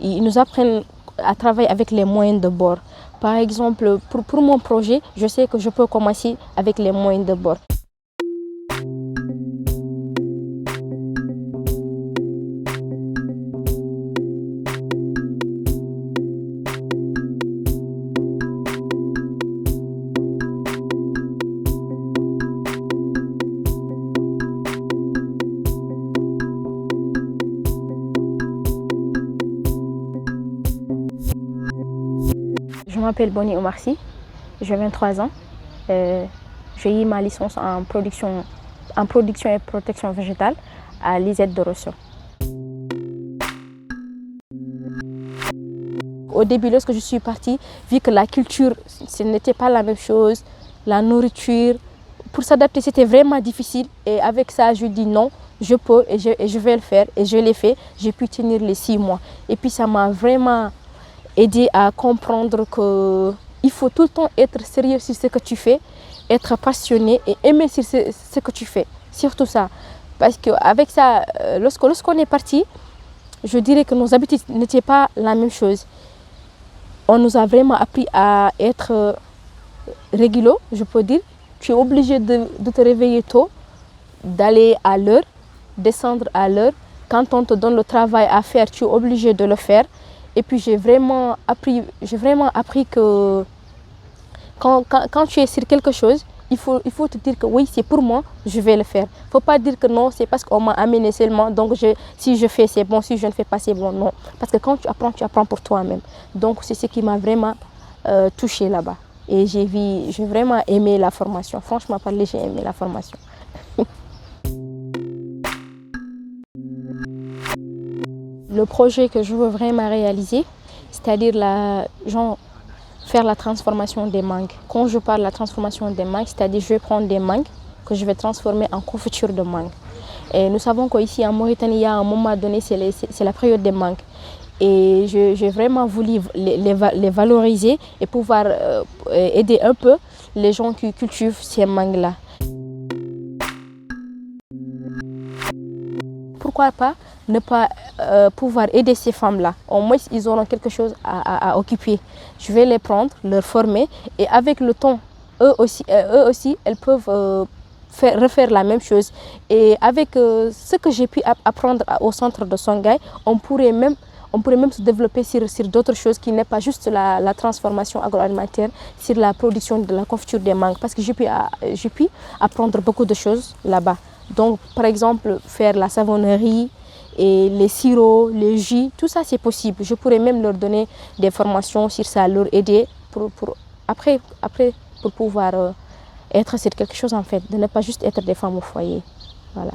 ils nous apprennent à travailler avec les moyens de bord. Par exemple, pour mon projet, je sais que je peux commencer avec les moyens de bord. Je m'appelle Bonnie Omarcy, j'ai 23 ans. J'ai eu ma licence en production et protection végétale à l'ISET de Rosso. Au début, lorsque je suis partie, vu que la culture, ce n'était pas la même chose, la nourriture, pour s'adapter, c'était vraiment difficile. Et avec ça, je dis non, je peux et je vais le faire. Et je l'ai fait, j'ai pu tenir les 6 mois. Et puis ça m'a vraiment aidé à comprendre qu'il faut tout le temps être sérieux sur ce que tu fais, être passionné et aimer sur ce que tu fais. Surtout ça. Parce qu'avec ça, lorsqu'on est parti, je dirais que nos habitudes n'étaient pas la même chose. On nous a vraiment appris à être réguleux, je peux dire. Tu es obligé de te réveiller tôt, d'aller à l'heure, descendre à l'heure. Quand on te donne le travail à faire, tu es obligé de le faire. Et puis j'ai vraiment appris que quand tu es sur quelque chose, il faut te dire que oui, c'est pour moi, je vais le faire. Il ne faut pas dire que non, c'est parce qu'on m'a amené seulement, donc si je fais, c'est bon, si je ne fais pas, c'est bon. Non, parce que quand tu apprends pour toi-même. Donc c'est ce qui m'a vraiment touchée là-bas. Et j'ai vraiment aimé la formation. Franchement parler, j'ai aimé la formation. Le projet que je veux vraiment réaliser, c'est-à-dire faire la transformation des mangues. Quand je parle de la transformation des mangues, c'est-à-dire je vais prendre des mangues que je vais transformer en confiture de mangue. Et nous savons qu'ici en Mauritanie, il y a un moment donné, c'est la période des mangues. Et j'ai vraiment voulu les valoriser et pouvoir aider un peu les gens qui cultivent ces mangues-là. Pourquoi pas ne pas pouvoir aider ces femmes-là? Au moins, ils auront quelque chose à occuper. Je vais les prendre, leur former et avec le temps, eux aussi elles peuvent refaire la même chose. Et avec ce que j'ai pu apprendre au centre de Songhai, on pourrait même se développer sur d'autres choses qui n'est pas juste la transformation agroalimentaire, sur la production de la confiture des mangues. Parce que j'ai pu apprendre beaucoup de choses là-bas. Donc, par exemple, faire la savonnerie et les sirops, les jus, tout ça c'est possible. Je pourrais même leur donner des formations sur ça, leur aider pour pouvoir être sur quelque chose en fait, de ne pas juste être des femmes au foyer. Voilà.